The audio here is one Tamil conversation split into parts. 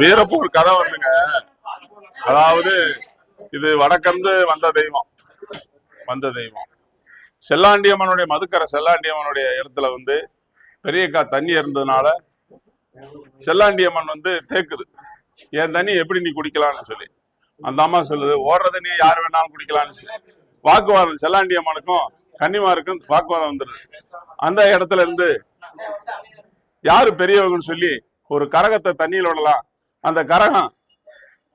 வீரப்பூர் கதை வந்துங்க. அதாவது இது வடக்கந்து வந்த தெய்வம் செல்லாண்டியம்மனுடைய மதுக்கரை செல்லாண்டியம்மனுடைய இடத்துல வந்து பெரியக்கா தண்ணி இருந்ததுனால செல்லாண்டியம்மன் தேக்குது, என் தண்ணி எப்படி நீ குடிக்கலாம்னு சொல்லி. அந்த அம்மா சொல்லுது, ஓடுற தண்ணியை யார் வேணாலும் குடிக்கலாம்னு சொல்லி. வாக்குவாதம் செல்லாண்டியம்மனுக்கும் கன்னிமாருக்கும் வாக்குவாதம் வந்துடுது. அந்த இடத்துல இருந்து யாரு பெரியவங்கன்னு சொல்லி ஒரு கரகத்தை தண்ணியில் விடலாம். அந்த கரகம்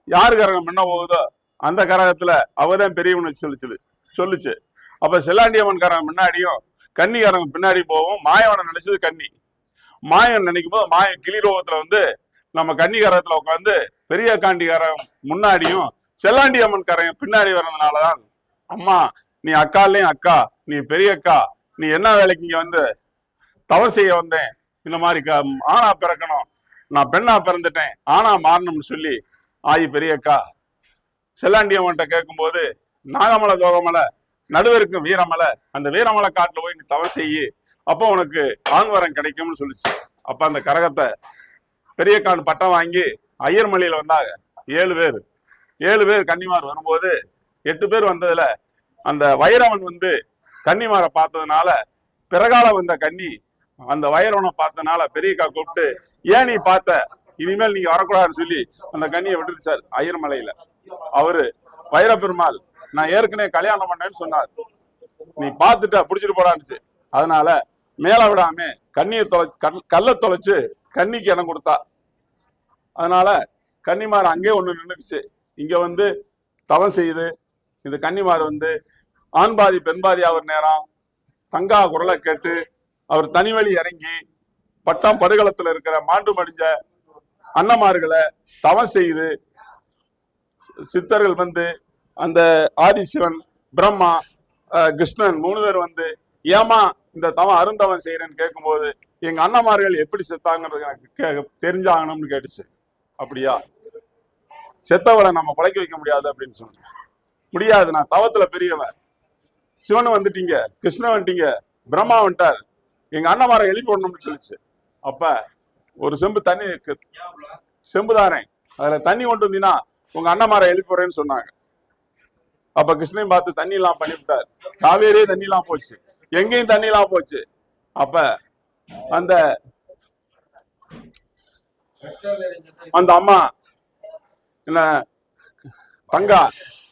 யாரு கரகம் முன்ன போகுதோ அந்த கரகத்துல அவதான் பெரியவனு சொல்லுச்சு. அப்ப செல்லாண்டியம்மன் கரகம் முன்னாடியும் கன்னி கரகம் பின்னாடி போவோம். மாயவனை நினைச்சது கன்னி. மாயன் நினைக்கும் போது மாய கிளிரோகத்துல நம்ம கன்னி கரகத்துல உட்காந்து பெரிய காண்டி கரகம் முன்னாடியும் செல்லாண்டியம்மன் கரகம் பின்னாடி வர்றதுனாலதான், அம்மா நீ அக்காலையும் அக்கா, நீ பெரிய அக்கா, நீ என்ன வேலைக்கு இங்க தவறு செய்ய வந்தேன், இந்த மாதிரி ஆணா பிறக்கணும், நான் பெண்ணா பிறந்துட்டேன், ஆணா மாறணும்னு சொல்லி ஆயி பெரியக்கா செல்லாண்டியம்மன்ட்ட கேட்கும் போது, நாகமலை தோகமலை நடுவருக்கும் வீரமலை, அந்த வீரமலை காட்டுல போய் நீ தவறு செய்யி, அப்போ உனக்கு ஆண்வரம் கிடைக்கும்னு சொல்லிச்சு. அப்ப அந்த கரகத்தை பெரியக்கான் பட்டம் வாங்கி ஐயர்மலையில வந்தாங்க 7 பேர் கன்னிமார் வரும்போது 8 பேர் வந்ததுல அந்த வைரவன் கன்னிமாரை பார்த்ததுனால பிறகால வந்த கன்னி அந்த வைரவனை பார்த்ததுனால பெரியக்கா கூப்பிட்டு, ஏன் நீ பார்த்த, இனிமேல் நீங்க வரக்கூடாதுன்னு சொல்லி அந்த கன்னியை விட்டுருச்சார் ஐயர்மலையில. அவரு வைரப்பெருமாள், நான் ஏற்கனவே கல்யாணம் பண்ணேன்னு சொன்னார், நீ பார்த்துட்ட புடிச்சிட்டு போடான்னுச்சு. அதனால மேல விடாம கண்ணியை கல்ல தொலைச்சு கன்னிக்கு இடம் கொடுத்தா. அதனால கன்னிமார் அங்கே ஒண்ணு நின்றுச்சு. இங்க தவம் செய்யுது. இந்த கன்னிமார் ஆண் பாதி பெண் பாதி அவர் நேரம் தங்கா குரலை கேட்டு அவர் தனிவழி இறங்கி பட்டம் படுகளத்துல இருக்கிற மாண்டு மடிஞ்ச அன்னமார்களை தவம் செய்து சித்தர்கள் அந்த ஆதிசிவன் பிரம்மா கிருஷ்ணன் 3 பேர் ஏமா இந்த தவம் அருந்தவன் செய்யறேன்னு கேட்கும்போது, எங்க அண்ணமார்கள் எப்படி செத்தாங்கிறது எனக்கு தெரிஞ்சாகணும்னு கேட்டுச்சு. அப்படியா, செத்தவளை நம்ம பழைக்க வைக்க முடியாது அப்படின்னு சொன்னேன். முடியாது, நான் தவத்துல பெரியவன், சிவன் வந்துட்டீங்க, கிருஷ்ணன் வந்துட்டீங்க, பிரம்மா வந்துட்டார், எங்க அண்ணமாரை எழுப்பி விடணும்னு சொல்லிச்சு. அப்ப ஒரு செம்பு தண்ணி செம்புதாரேன், அதுல தண்ணி கொண்டு வந்தீங்கன்னா உங்க அண்ணமாரை எழுப்பிடுறேன்னு சொன்னாங்க. அப்ப கிருஷ்ணன் பார்த்து தண்ணி எல்லாம் பண்ணிவிட்டார். காவேரியே தண்ணி எல்லாம் போச்சு, எங்கேயும் தண்ணி எல்லாம் போச்சு. அப்ப அந்த அம்மா என்ன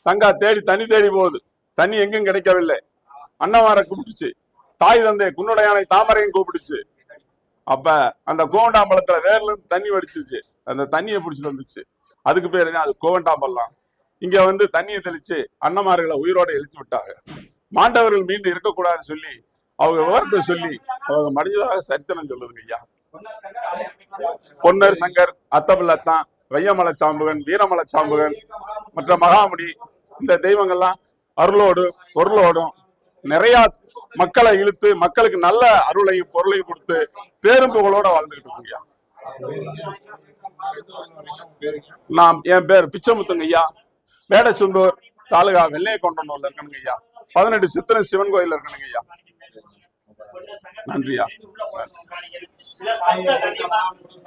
தங்கா தேடி தண்ணி தேடி போகுது, தண்ணி எங்கும் கிடைக்கவில்லை. அண்ணமாரை கூப்பிட்டுச்சு, தாய் தந்தை குன்னுடையானை தாமரையும் கூப்பிடுச்சு. அப்ப அந்த கோவண்டாம்பலத்துல வேர்ல இருந்து தண்ணி வடிச்சிச்சு, அந்த தண்ணியை பிடிச்சிட்டு வந்துச்சு. அதுக்கு பேரு தான் அது கோவண்டாம்பலம். இங்க தண்ணியை தெளிச்சு அண்ணமார்களை உயிரோட எழுச்சி விட்டாங்க. மாண்டவர்கள் மீண்டும் இருக்கக்கூடாதுன்னு சொல்லி அவங்க விவரத்தை சொல்லி அவங்க மடிஞ்சதாக சரித்திரம் சொல்லுதுங்க ஐயா. பொன்னர் சங்கர், அத்தபில்லத்தான், வையமலை சாம்புகன், வீரமலை சாம்புகன், மற்ற மகாமுடி, இந்த தெய்வங்கள்லாம் அருளோடும் பொருளோடும் நிறைய மக்களை இழுத்து மக்களுக்கு நல்ல அருளையும் பொருளையும் கொடுத்து பேரும் புகழோட வாழ்ந்துகிட்டு இருக்குங்க. என் பேர் பிச்சமுத்துங்க ஐயா. வேடச்சுண்டூர் தாலுகா வெள்ளையகொண்டனூர்ல இருக்கணுங்க ஐயா. 18 சித்திரன் சிவன் கோயில் இருக்கணுங்க ஐயா. நன்றியா.